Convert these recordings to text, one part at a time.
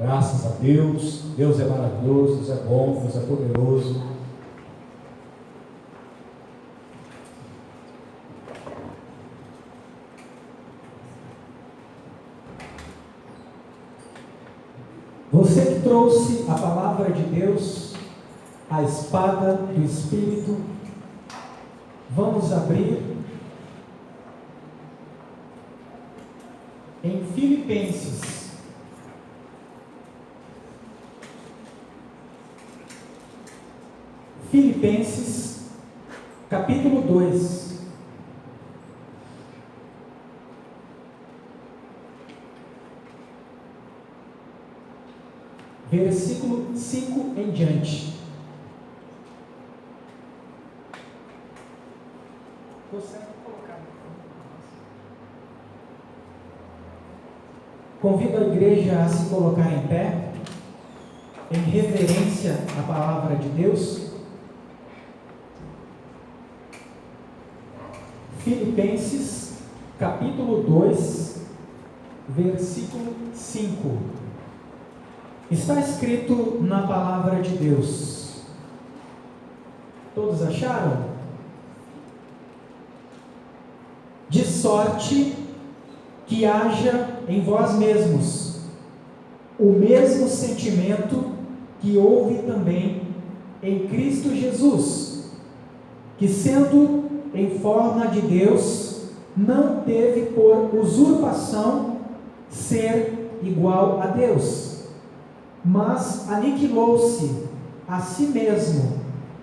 Graças a Deus. Deus é maravilhoso, Deus é bom, Deus é poderoso. Você que trouxe a palavra de Deus, a espada do Espírito, vamos abrir em Filipenses. Filipenses, capítulo 2. Versículo 5 em diante. Consegue colocar? Convido a igreja a se colocar em pé, em reverência à palavra de Deus. Filipenses, capítulo 2, versículo 5. Está escrito na palavra de Deus. Todos acharam? De sorte que haja em vós mesmos o mesmo sentimento que houve também em Cristo Jesus, que sendo em forma de Deus, não teve por usurpação ser igual a Deus, mas aniquilou-se a si mesmo,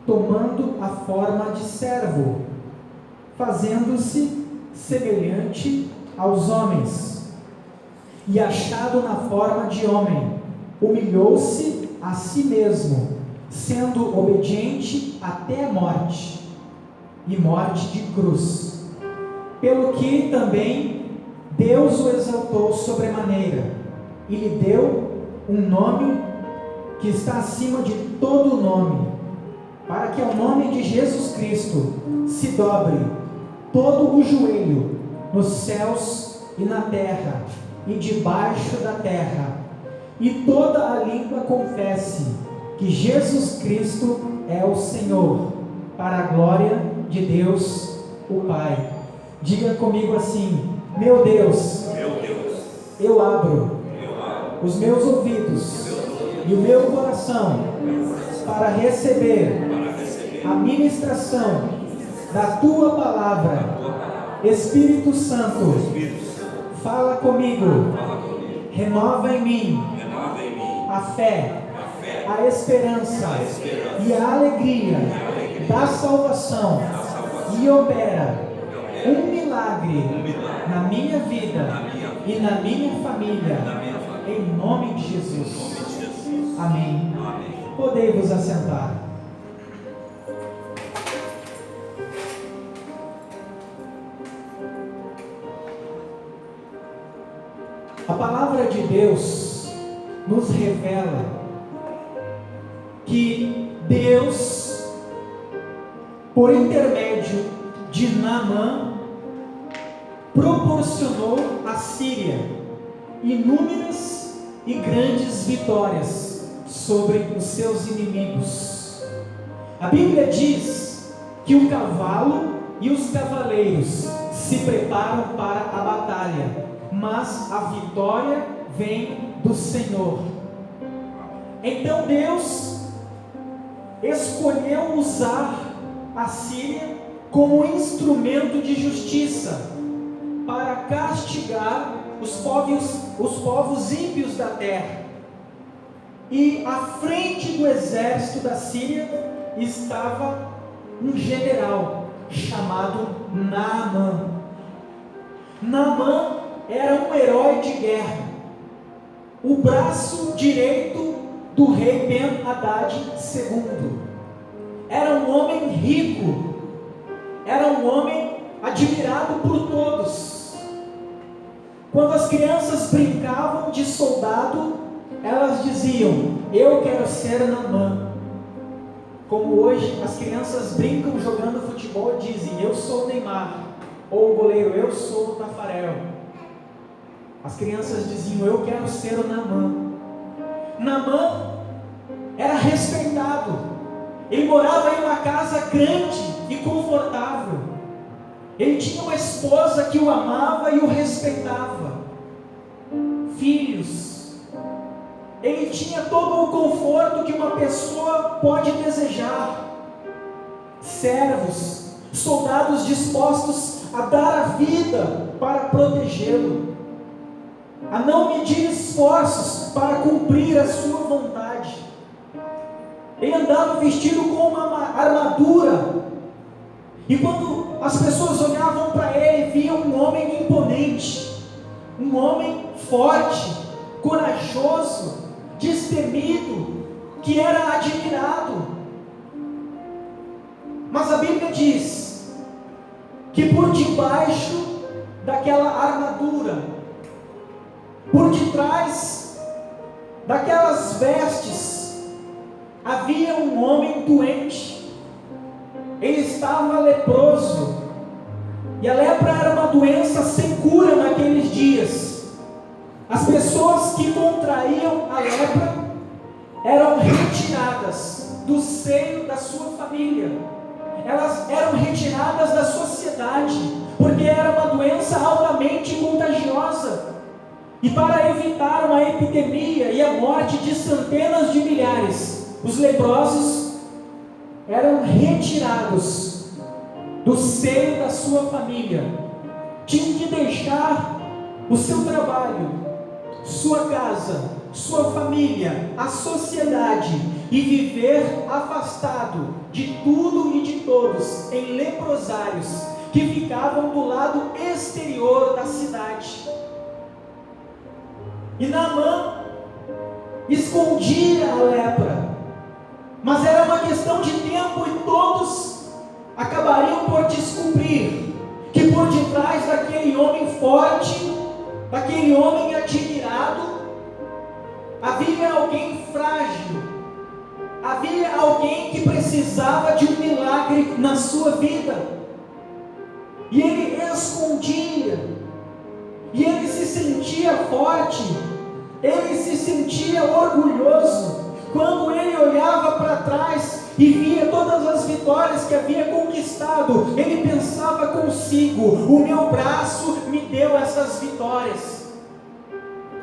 tomando a forma de servo, fazendo-se semelhante aos homens, e achado na forma de homem, humilhou-se a si mesmo, sendo obediente até a morte, e morte de cruz, pelo que também Deus o exaltou sobremaneira, e lhe deu um nome que está acima de todo nome, para que ao nome de Jesus Cristo se dobre todo o joelho, nos céus e na terra, e debaixo da terra, e toda a língua confesse que Jesus Cristo é o Senhor, para a glória de Deus, o Pai. Diga comigo assim: meu Deus, eu abro os meus ouvidos e o meu coração para receber a ministração da Tua palavra. Espírito Santo, fala comigo, renova em mim a fé, a esperança e a alegria da salvação, e opera um milagre na minha vida e na minha família, em nome de Jesus. Amém. Podei vos assentar. A palavra de Deus nos revela que Deus, por intermédio de Naamã, proporcionou à Síria inúmeras e grandes vitórias sobre os seus inimigos. A Bíblia diz que o cavalo e os cavaleiros se preparam para a batalha, mas a vitória vem do Senhor. Então Deus escolheu usar a Síria como instrumento de justiça para castigar os povos ímpios da terra. E à frente do exército da Síria estava um general chamado Naamã. Naamã era um herói de guerra, o braço direito do rei Ben-Hadad II. Era um homem rico, era um homem admirado por todos. Quando as crianças brincavam de soldado, elas diziam: eu quero ser Naamã. Como hoje as crianças brincam jogando futebol e dizem: eu sou o Neymar. Ou o goleiro: eu sou o Tafarel. As crianças diziam: eu quero ser o Naamã. Naamã era respeitado, ele morava em uma casa grande e confortável, ele tinha uma esposa que o amava e o respeitava, filhos, ele tinha todo o conforto que uma pessoa pode desejar, servos, soldados dispostos a dar a vida para protegê-lo, a não medir esforços para cumprir a sua vontade. Ele andava vestido com uma armadura, e quando as pessoas olhavam para ele, viam um homem imponente, um homem forte, corajoso, destemido, que era admirado. Mas a Bíblia diz que por debaixo daquela armadura, por detrás daquelas vestes, havia um homem doente. Ele estava leproso, e a lepra era uma doença sem cura naqueles dias. As pessoas que contraíam a lepra eram retiradas do seio da sua família, elas eram retiradas da sociedade, porque era uma doença altamente contagiosa, e para evitar uma epidemia e a morte de centenas de milhares, os leprosos eram retirados do seio da sua família, tinham que deixar o seu trabalho, sua casa, sua família, a sociedade, e viver afastado de tudo e de todos em leprosários que ficavam do lado exterior da cidade. E Naamã escondia a lepra, mas era uma questão de tempo e todos acabariam por descobrir que por detrás daquele homem forte, daquele homem admirado, havia alguém frágil, havia alguém que precisava de um milagre na sua vida, e ele escondia, e ele se sentia forte, ele se sentia orgulhoso, quando ele olhava para trás e via todas as vitórias que havia conquistado, ele pensava consigo: o meu braço me deu essas vitórias.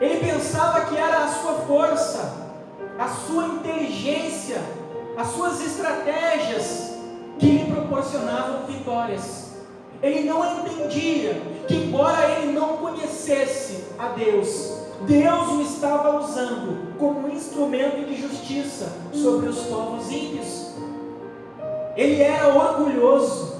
Ele pensava que era a sua força, a sua inteligência, as suas estratégias que lhe proporcionavam vitórias. Ele não entendia que, embora ele não conhecesse a Deus, Deus o estava usando como instrumento de justiça sobre os povos ímpios. Ele era orgulhoso,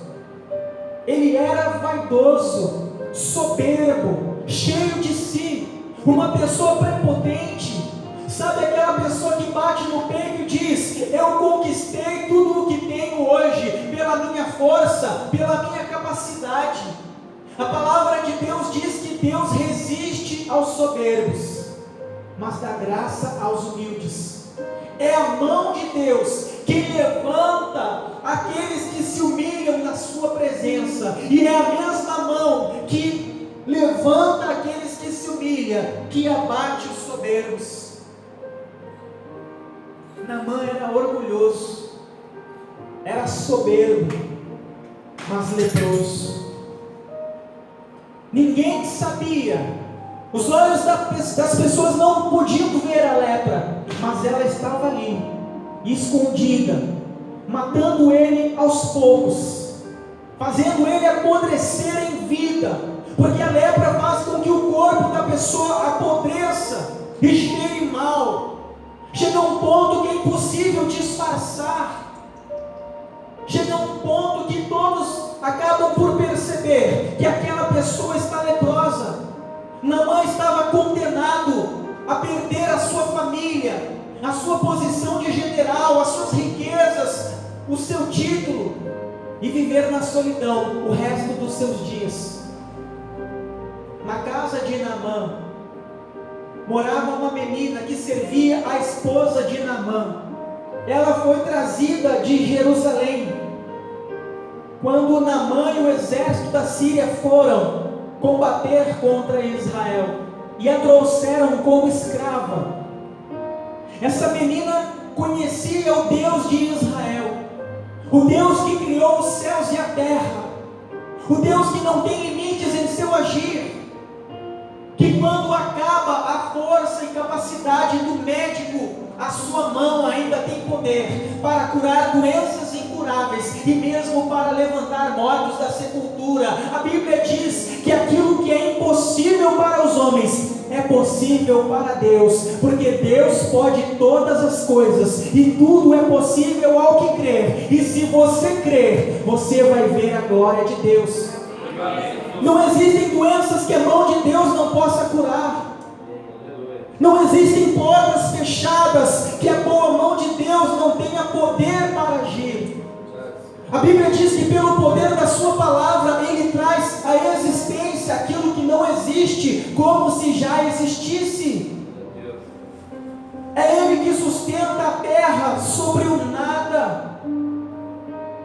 ele era vaidoso, soberbo, cheio de si, uma pessoa prepotente. Sabe aquela pessoa que bate no peito e diz: eu conquistei tudo o que tenho hoje pela minha força, pela minha capacidade. A palavra de Deus diz que Deus resiste aos soberbos, mas dá graça aos humildes. É a mão de Deus que levanta aqueles que se humilham na sua presença, e é a mesma mão que levanta aqueles que se humilham, que abate os soberbos. Naamã era orgulhoso, era soberbo, mas leproso. Ninguém sabia, os olhos das pessoas não podiam ver a lepra, mas ela estava ali, escondida, matando ele aos poucos, fazendo ele apodrecer em vida, porque a lepra faz com que o corpo da pessoa apodreça e cheire mal. Chega um ponto que é impossível disfarçar. Chega um ponto que todos acabam por perceber que aquela pessoa está leprosa. Naamã estava condenado a perder a sua família, a sua posição de general, as suas riquezas, o seu título, e viver na solidão o resto dos seus dias. Na casa de Naamã morava uma menina que servia a esposa de Naamã. Ela foi trazida de Jerusalém quando Naamã e o exército da Síria foram combater contra Israel, e a trouxeram como escrava. Essa menina conhecia o Deus de Israel, o Deus que criou os céus e a terra, o Deus que não tem limites em seu agir, que quando acaba a força e capacidade do médico, a sua mão ainda tem poder para curar doenças incuráveis e mesmo para levantar mortos da sepultura. A Bíblia diz que aquilo que é impossível para os homens é possível para Deus, porque Deus pode todas as coisas e tudo é possível ao que crer. E se você crer, você vai ver a glória de Deus. Não existem doenças que a mão de Deus não possa curar. Não existem portas fechadas que a boa mão de Deus não tenha poder para agir. A Bíblia diz que pelo poder da sua palavra Ele traz à existência aquilo que não existe, como se já existisse. É Ele que sustenta a terra sobre o nada.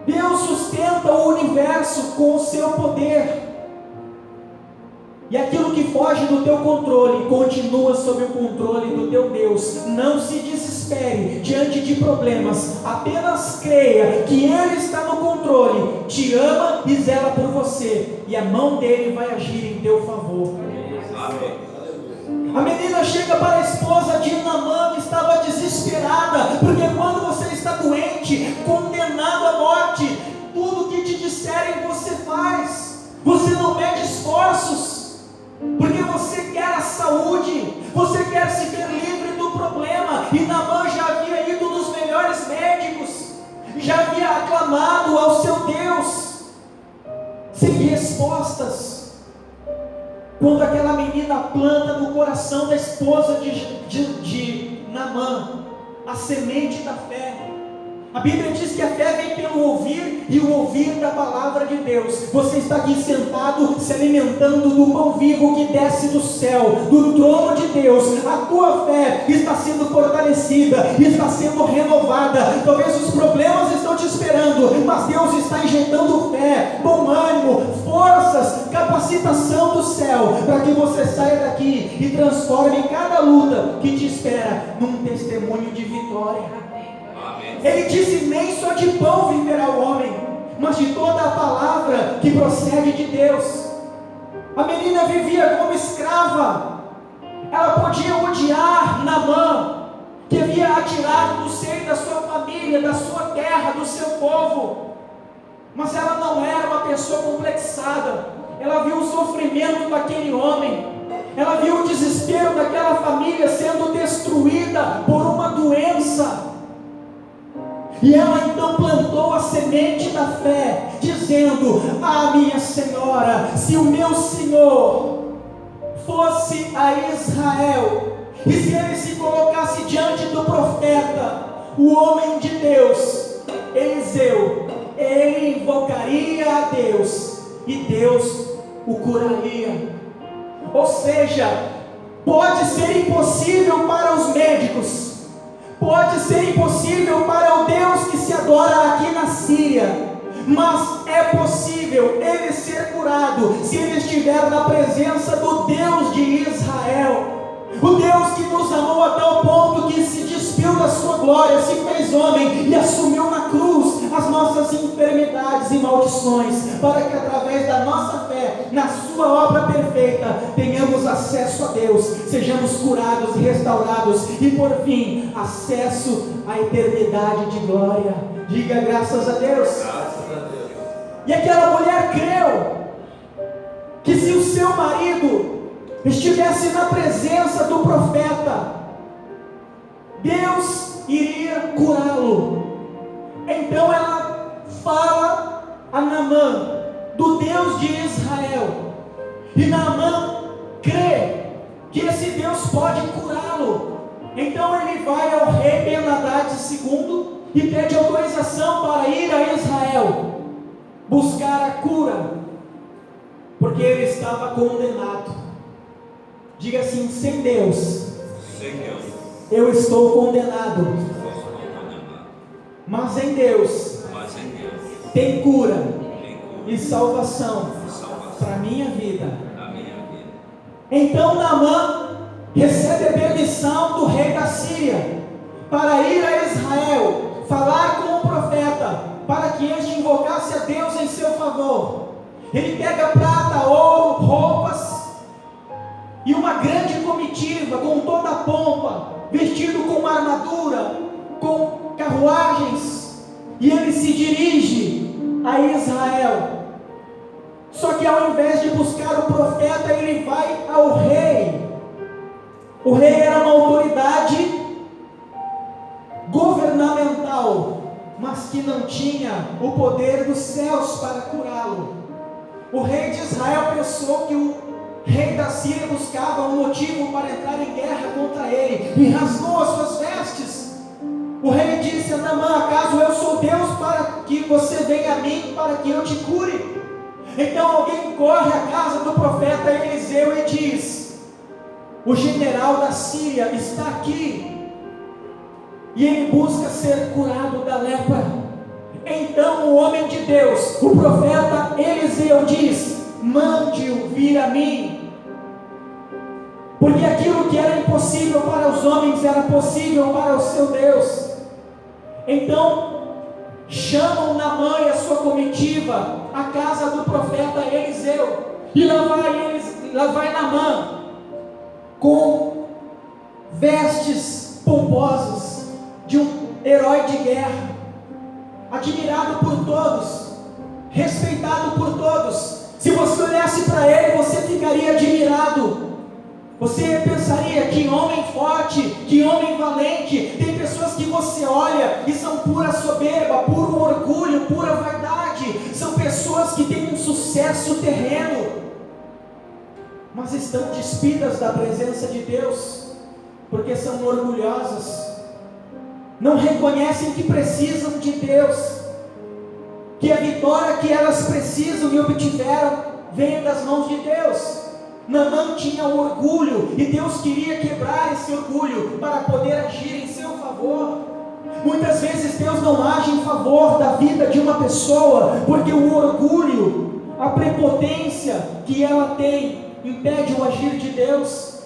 Deus sustenta o universo com o seu poder. E aquilo que foge do teu controle continua sob o controle do teu Deus. Não se desespere diante de problemas, apenas creia que Ele está no controle, te ama e zela por você, e a mão dele vai agir em teu favor. A menina chega para a esposa de Naamã, que estava desesperada, porque quando você está doente, condenado à morte, tudo que te disserem você faz, você não mede esforços, porque você quer a saúde, você quer se ver livre do problema. E Naamã já havia ido nos melhores médicos, já havia aclamado ao seu Deus, sem respostas. Quando aquela menina planta no coração da esposa de Naamã a semente da fé, a Bíblia diz que a fé vem pelo ouvir e o ouvir da palavra de Deus. Você está aqui sentado se alimentando do pão vivo que desce do céu, do trono de Deus. A tua fé está sendo fortalecida, está sendo renovada. Talvez os problemas estão te esperando, mas Deus está injetando fé, bom ânimo, forças, capacitação do céu, para que você saia daqui e transforme cada luta que te espera num testemunho de vitória. Ele disse: nem só de pão viverá o homem, mas de toda a palavra que procede de Deus. A menina vivia como escrava. Ela podia odiar Naamã, que havia atirado no seio da sua família, da sua terra, do seu povo, mas ela não era uma pessoa complexada. Ela viu o sofrimento daquele homem, ela viu o desespero daquela família sendo destruída por uma doença. E ela então plantou a semente da fé, dizendo: ah, minha senhora, se o meu Senhor fosse a Israel, e se ele se colocasse diante do profeta, o homem de Deus, Eliseu, ele invocaria a Deus, e Deus o curaria. Ou seja, pode ser impossível para os médicos, pode ser impossível para o Deus que se adora aqui na Síria, mas é possível ele ser curado se ele estiver na presença do Deus de Israel. O Deus que nos amou a tal ponto que se despiu da sua glória, se fez homem e assumiu na cruz as nossas enfermidades e maldições, para que através da nossa fé na sua obra perfeita tenhamos acesso a Deus, sejamos curados e restaurados e por fim acesso à eternidade de glória. Diga graças a Deus. Graças a Deus. E aquela mulher creu que se o seu marido estivesse na presença do profeta, Deus iria curá-lo. Então ela fala a Naamã do Deus de Israel, e Naamã crê que esse Deus pode curá-lo. Então ele vai ao rei Ben-Hadad II e pede autorização para ir a Israel buscar a cura, porque ele estava condenado. Diga assim: sem Deus, eu estou condenado, mas em Deus tem cura e salvação para a minha vida. Então Naamã recebe a permissão do rei da Síria para ir a Israel, falar com o profeta, para que este invocasse a Deus em seu favor. Ele pega prata, ouro, roupas, e uma grande comitiva, com toda a pompa, vestido com uma armadura, com carruagens, e ele se dirige a Israel. Só que ao invés de buscar o profeta, ele vai ao rei. O rei era uma autoridade governamental, mas que não tinha o poder dos céus para curá-lo. O rei de Israel pensou que o rei da Síria buscava um motivo para entrar em guerra contra ele, e rasgou as suas vestes. O rei disse a Naamã: acaso eu sou Deus para que você venha a mim, para que eu te cure? Então alguém corre à casa do profeta Eliseu e diz: o general da Síria está aqui, e ele busca ser curado da lepra. Então o homem de Deus, o profeta Eliseu, diz: mande-o vir a mim, porque aquilo que era impossível para os homens era possível para o seu Deus. Então chamam Naamã e a sua comitiva à casa do profeta Eliseu, e lá vai Naamã com vestes pomposas de um herói de guerra, admirado por todos, respeitado por todos. Se você olhasse para ele, você ficaria admirado. Você pensaria: que homem forte, que homem valente. Tem pessoas que você olha e são pura soberba, puro orgulho, pura vaidade. São pessoas que têm um sucesso terreno, mas estão despidas da presença de Deus, porque são orgulhosas, não reconhecem que precisam de Deus, que a vitória que elas precisam e obtiveram vem das mãos de Deus. Naamã tinha orgulho, e Deus queria quebrar esse orgulho para poder agir em seu favor. Muitas vezes Deus não age em favor da vida de uma pessoa, porque o orgulho, a prepotência que ela tem, impede o agir de Deus.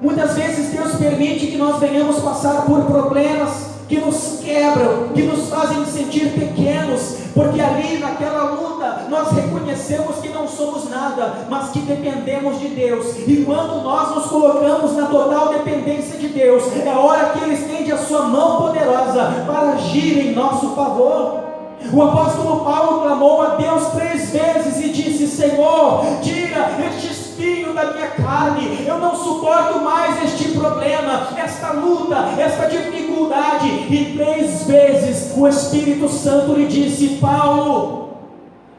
Muitas vezes Deus permite que nós venhamos passar por problemas que nos quebram, que nos fazem sentir pequenos, porque ali naquela luta nós reconhecemos que não somos nada, mas que dependemos de Deus. E quando nós nos colocamos na total dependência de Deus, é hora que Ele estende a sua mão poderosa para agir em nosso favor. O apóstolo Paulo clamou a Deus 3 vezes e disse: Senhor, tira este espinho da minha carne, eu não suporto mais este problema, esta luta, esta dificuldade. E 3 vezes o Espírito Santo lhe disse: Paulo,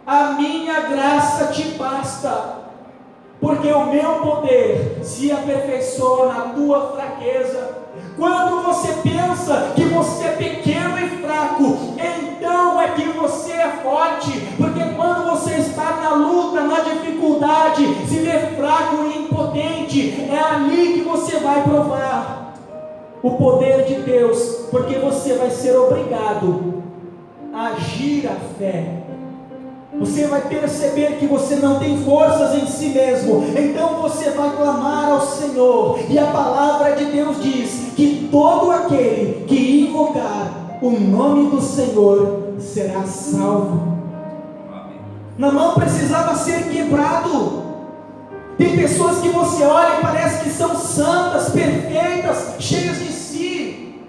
a minha graça te basta, porque o meu poder se aperfeiçoa na tua fraqueza. Quando você pensa que você é pequeno e fraco, então é que você é forte, porque quando você está na luta, na dificuldade, se vê fraco e impotente, é ali que você vai provar o poder de Deus, porque você vai ser obrigado a agir a fé. Você vai perceber que você não tem forças em si mesmo, então você vai clamar ao Senhor, e a palavra de Deus diz que todo aquele que invocar o nome do Senhor será salvo. Naamã precisava ser quebrado. Tem pessoas que você olha e parece que são santas, perfeitas, cheias de si,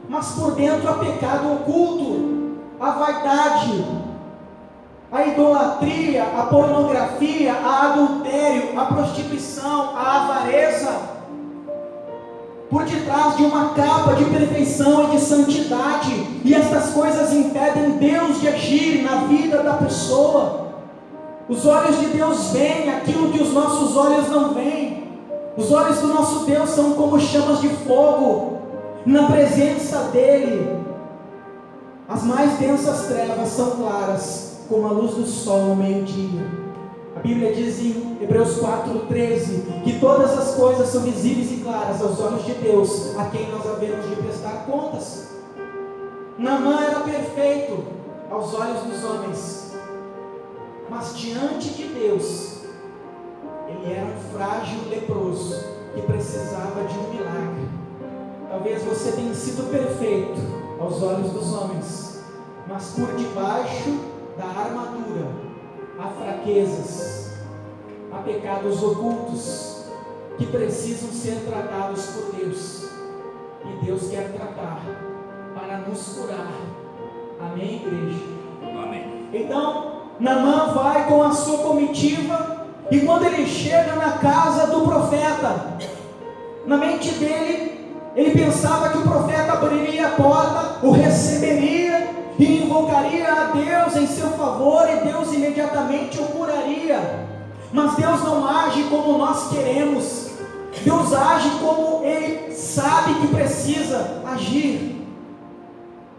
mas por dentro há pecado oculto, a vaidade, a idolatria, a pornografia, a adultério, a prostituição, a avareza, por detrás de uma capa de perfeição e de santidade, e estas coisas impedem Deus de agir na vida da pessoa. Os olhos de Deus veem aquilo que os nossos olhos não veem. Os olhos do nosso Deus são como chamas de fogo, na presença dEle as mais densas trevas são claras como a luz do sol ao meio-dia. A Bíblia diz em Hebreus 4:13 que todas as coisas são visíveis e claras aos olhos de Deus, a quem nós havemos de prestar contas. Naamã era perfeito aos olhos dos homens, mas diante de Deus ele era um frágil leproso que precisava de um milagre. Talvez você tenha sido perfeito aos olhos dos homens, mas por debaixo da armadura há fraquezas, há pecados ocultos que precisam ser tratados por Deus, e Deus quer tratar para nos curar. Amém, igreja? Amém. Então Naamã vai com a sua comitiva, e quando ele chega na casa do profeta, na mente dele, ele pensava que o profeta abriria a porta, o receberia e invocaria a Deus em seu favor, e Deus imediatamente o curaria. Mas Deus não age como nós queremos. Deus age como Ele sabe que precisa agir.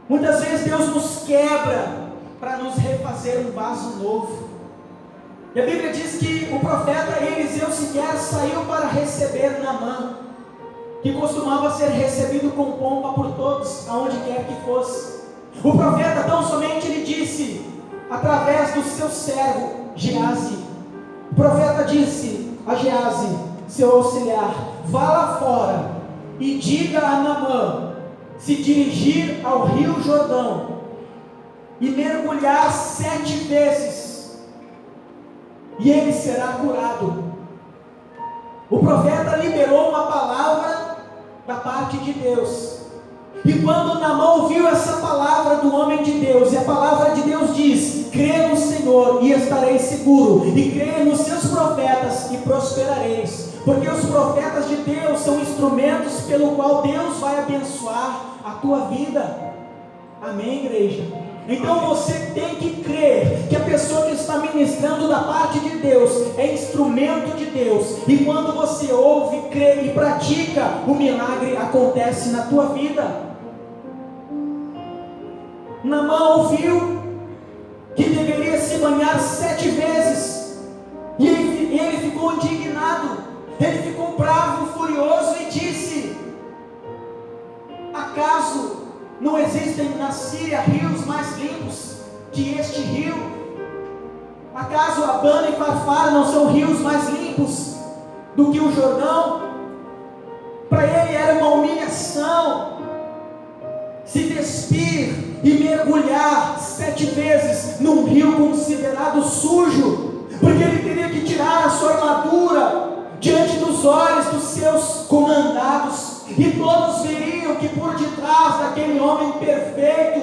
Muitas vezes Deus nos quebra para nos refazer um vaso novo. E a Bíblia diz que o profeta Eliseu sequer saiu para receber Naamã, que costumava ser recebido com pompa por todos, aonde quer que fosse. O profeta tão somente lhe disse, através do seu servo Geazi, o profeta disse a Geazi, seu auxiliar: vá lá fora e diga a Naamã se dirigir ao rio Jordão e mergulhar 7 vezes, e ele será curado. O profeta liberou uma palavra da parte de Deus, e quando Naamã ouviu essa palavra do homem de Deus, e a palavra de Deus diz: crê no Senhor e estareis seguro, e crê nos seus profetas e prosperareis, porque os profetas de Deus são instrumentos pelo qual Deus vai abençoar a tua vida. Amém, igreja? Então você tem que crer que a pessoa que está ministrando da parte de Deus é instrumento de Deus, e quando você ouve, crê e pratica, o milagre acontece na tua vida. Naamã ouviu que deveria se banhar 7 vezes, e ele ficou indignado, ele ficou bravo, furioso, e disse: acaso não existem na Síria rios mais limpos que este rio? Acaso Abana e Farfar não são rios mais limpos do que o Jordão? Para ele era uma humilhação se despir e mergulhar 7 vezes num rio considerado sujo, porque ele teria que tirar a sua armadura diante dos olhos dos seus comandados, e todos veriam que por detrás daquele homem perfeito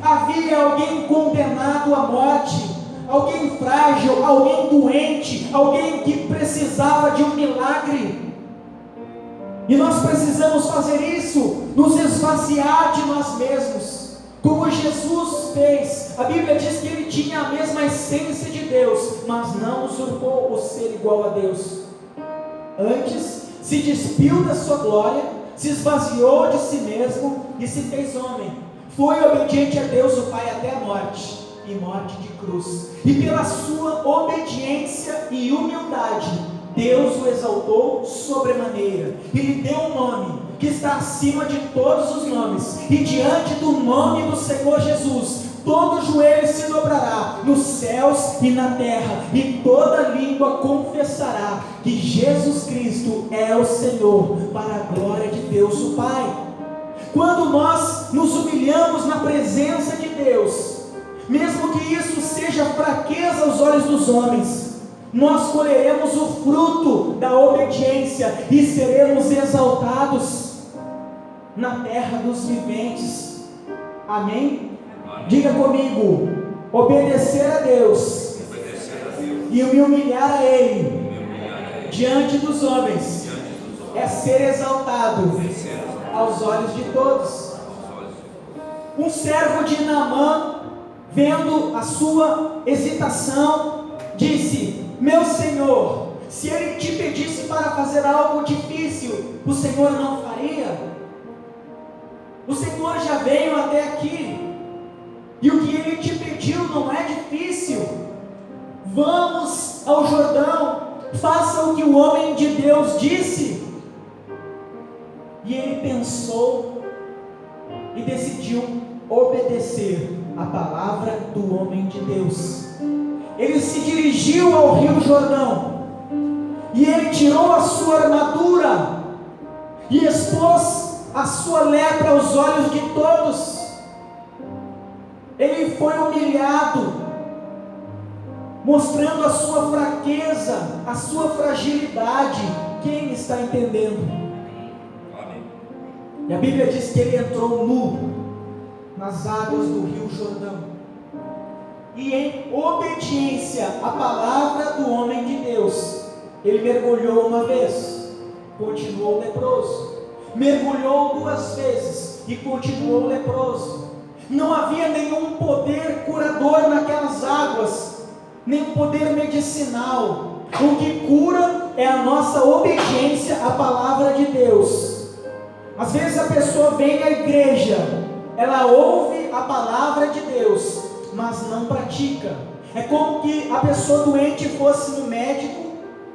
havia alguém condenado à morte, alguém frágil, alguém doente, alguém que precisava de um milagre. E nós precisamos fazer isso, nos esvaziar de nós mesmos, como Jesus fez. A Bíblia diz que ele tinha a mesma essência de Deus, mas não usurpou o ser igual a Deus. Antes, se despiu da sua glória, se esvaziou de si mesmo e se fez homem. Foi obediente a Deus o Pai até a morte, e morte de cruz. E pela sua obediência e humildade, Deus o exaltou sobremaneira, e lhe deu um nome que está acima de todos os nomes, e diante do nome do Senhor Jesus, todo joelho se dobrará, nos céus e na terra, e toda língua confessará que Jesus Cristo é o Senhor, para a glória de Deus o Pai. Quando nós nos humilhamos na presença de Deus, mesmo que isso seja fraqueza aos olhos dos homens, nós colheremos o fruto da obediência e seremos exaltados na terra dos viventes. Amém? Diga comigo: obedecer a Deus e me humilhar a Ele diante dos homens é ser exaltado aos olhos de todos. Um servo de Naamã, vendo a sua hesitação, disse: meu senhor, se ele te pedisse para fazer algo difícil, o Senhor não faria? O Senhor já veio até aqui, e o que ele te pediu não é difícil. Vamos ao Jordão, faça o que o homem de Deus disse. E ele pensou e decidiu obedecer a palavra do homem de Deus. Ele se dirigiu ao rio Jordão, e ele tirou a sua armadura e expôs a sua lepra aos olhos de todos. Ele foi humilhado, mostrando a sua fraqueza, a sua fragilidade. Quem está entendendo? Amém. E a Bíblia diz que ele entrou nu nas águas do Rio Jordão, e em obediência à palavra do homem de Deus, ele mergulhou uma vez, continuou leproso, mergulhou 2 vezes e continuou leproso. Não havia nenhum poder curador naquelas águas, nenhum poder medicinal. O que cura é a nossa obediência à palavra de Deus. Às vezes a pessoa vem à igreja, ela ouve a palavra de Deus, mas não pratica. É como que a pessoa doente fosse no médico,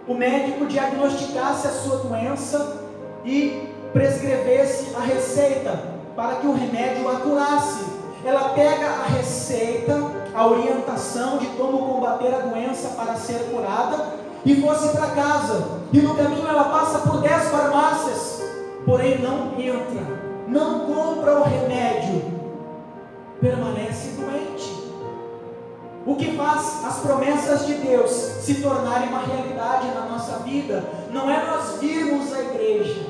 o médico diagnosticasse a sua doença e prescrevesse a receita para que o remédio a curasse. Ela pega a receita, a orientação de como combater a doença para ser curada, e fosse para casa, e no caminho ela passa por 10 farmácias, porém não entra, não compra o remédio, permanece doente. O que faz as promessas de Deus se tornarem uma realidade na nossa vida, não é nós virmos à igreja,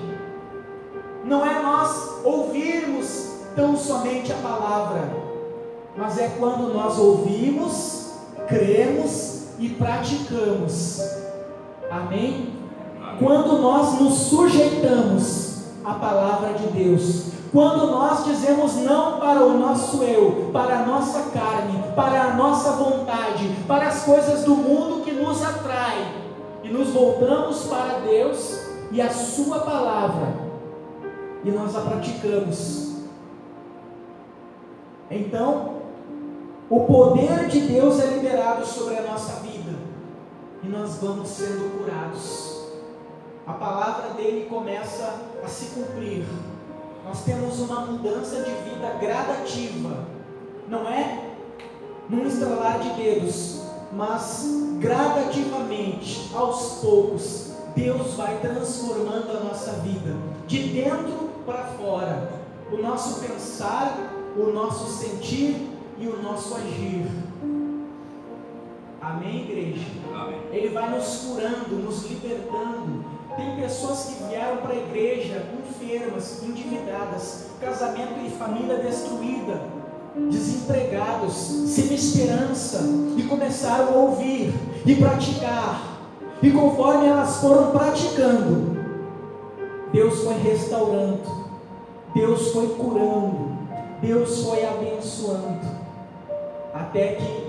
não é nós ouvirmos tão somente a palavra, mas é quando nós ouvimos, cremos e praticamos. Amém? Quando nós nos sujeitamos à palavra de Deus, quando nós dizemos não para o nosso eu, para a nossa carne, para a nossa vontade, para as coisas do mundo que nos atraem, e nos voltamos para Deus e a sua palavra, e nós a praticamos, então o poder de Deus é liberado sobre a nossa vida, e nós vamos sendo curados. A palavra dele começa a se cumprir. Nós temos uma mudança de vida gradativa, não é num estralar de dedos, mas gradativamente, aos poucos, Deus vai transformando a nossa vida, de dentro para fora, o nosso pensar, o nosso sentir e o nosso agir. Amém, igreja? Amém. Ele vai nos curando, nos libertando. Tem pessoas que vieram para a igreja enfermas, endividadas, casamento e família destruída, desempregados, sem esperança, e começaram a ouvir e praticar, e conforme elas foram praticando, Deus foi restaurando, Deus foi curando, Deus foi abençoando, até que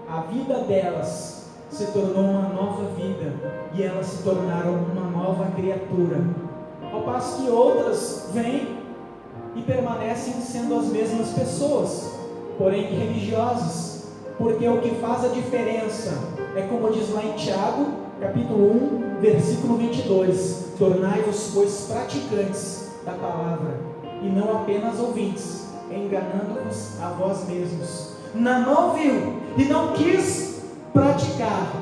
a vida delas se tornou uma nova vida, e elas se tornaram uma nova criatura, ao passo que outras vêm e permanecem sendo as mesmas pessoas, porém religiosas, porque o que faz a diferença é, como diz lá em Tiago, capítulo 1, versículo 22, tornai-vos, pois, praticantes da palavra, e não apenas ouvintes, enganando-vos a vós mesmos. Não ouviu e não quis praticar,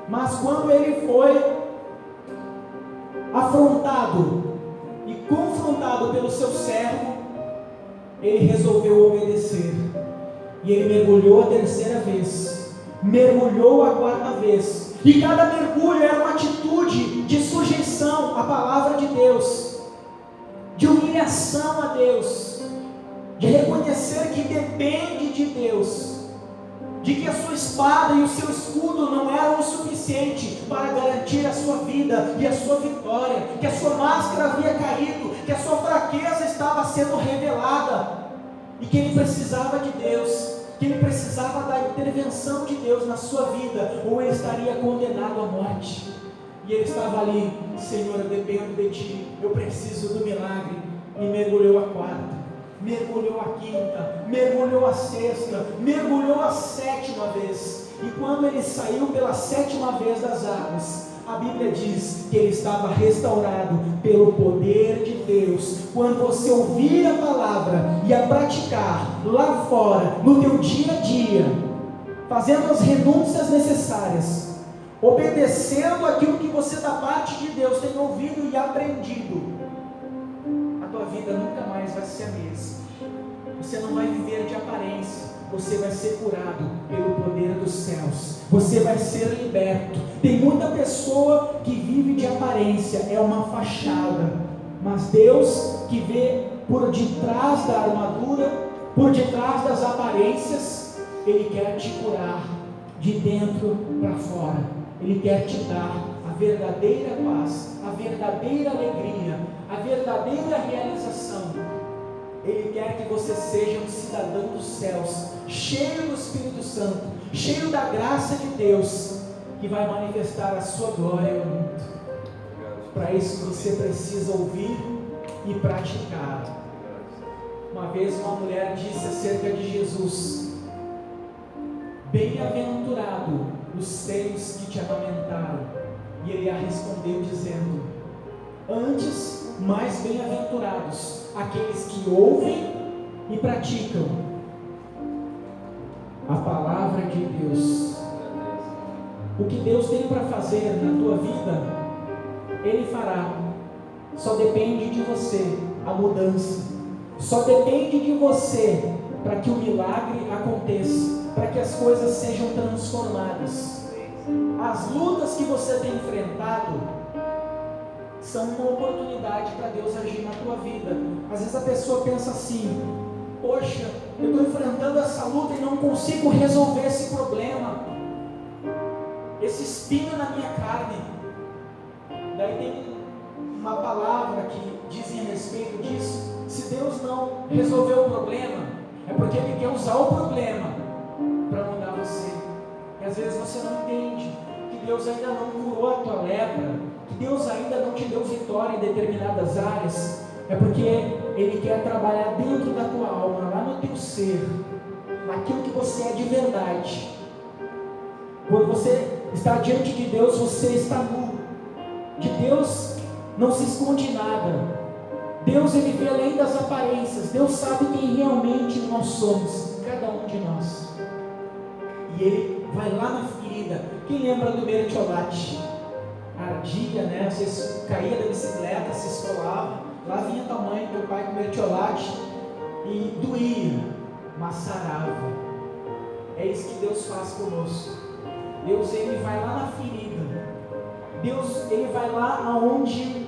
mas quando ele foi afrontado e confrontado pelo seu servo, ele resolveu obedecer, e ele mergulhou a 3ª vez, mergulhou a 4ª vez, e cada mergulho era uma atitude de sujeição à palavra de Deus, de humilhação a Deus, de reconhecer que depende de Deus, de que a sua espada e o seu escudo não eram o suficiente para garantir a sua vida e a sua vitória, que a sua máscara havia caído, que a sua fraqueza estava sendo revelada, e que ele precisava de Deus, que ele precisava da intervenção de Deus na sua vida, ou ele estaria condenado à morte. E ele estava ali: Senhor, eu dependo de Ti, eu preciso do milagre. E mergulhou a 4ª, mergulhou a 5ª, mergulhou a 6ª, mergulhou a 7ª vez. E quando ele saiu pela 7ª vez das águas, a Bíblia diz que ele estava restaurado pelo poder de Deus. Quando você ouvir a palavra e a praticar lá fora, no teu dia a dia, fazendo as renúncias necessárias, obedecendo aquilo que você da parte de Deus tem ouvido e aprendido, a tua tua vida nunca mais vai ser a mesma. Você não vai viver de aparência, você vai ser curado pelo poder dos céus, você vai ser liberto. Tem muita pessoa que vive de aparência, é uma fachada, mas Deus que vê por detrás da armadura, por detrás das aparências, Ele quer te curar de dentro para fora. Ele quer te dar a verdadeira paz, a verdadeira alegria, a verdadeira realização. Ele quer que você seja um cidadão dos céus, cheio do Espírito Santo, cheio da graça de Deus, que vai manifestar a sua glória no mundo. Para isso você precisa ouvir e praticar. Uma vez uma mulher disse acerca de Jesus: bem-aventurado os seios que te amamentaram. E ele a respondeu dizendo: antes, mais bem-aventurados aqueles que ouvem e praticam a palavra de Deus. O que Deus tem para fazer na tua vida, Ele fará. Só depende de você a mudança. Só depende de você para que o milagre aconteça, para que as coisas sejam transformadas. As lutas que você tem enfrentado são uma oportunidade para Deus agir na tua vida. Às vezes a pessoa pensa assim: poxa, eu estou enfrentando essa luta e não consigo resolver esse problema, esse espinho na minha carne. Daí tem uma palavra que diz a respeito disso: se Deus não resolveu o problema, é porque Ele quer usar o problema para mudar você. E às vezes você não entende que Deus ainda não curou a tua lepra, que Deus ainda não te deu vitória em determinadas áreas. É porque Ele quer trabalhar dentro da tua alma, lá no teu ser, naquilo que você é de verdade. Quando você está diante de Deus, você está nu. De Deus não se esconde nada. Deus, Ele vê além das aparências. Deus sabe quem realmente nós somos, cada um de nós. E Ele vai lá na ferida. Quem lembra do mertiolate? Ardia, né? Você caía da bicicleta, se esfolava. Lá vinha tua mãe, teu pai com mertiolate e doía, mas sarava. É isso que Deus faz conosco. Deus, Ele vai lá na ferida. Deus, Ele vai lá aonde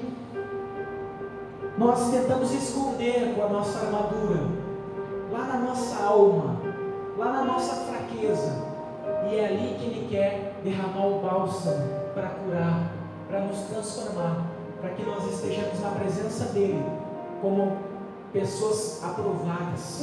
nós tentamos esconder com a nossa armadura, lá na nossa alma, lá na nossa fraqueza. E é ali que Ele quer derramar o bálsamo para curar, para nos transformar, para que nós estejamos na presença dEle como pessoas aprovadas,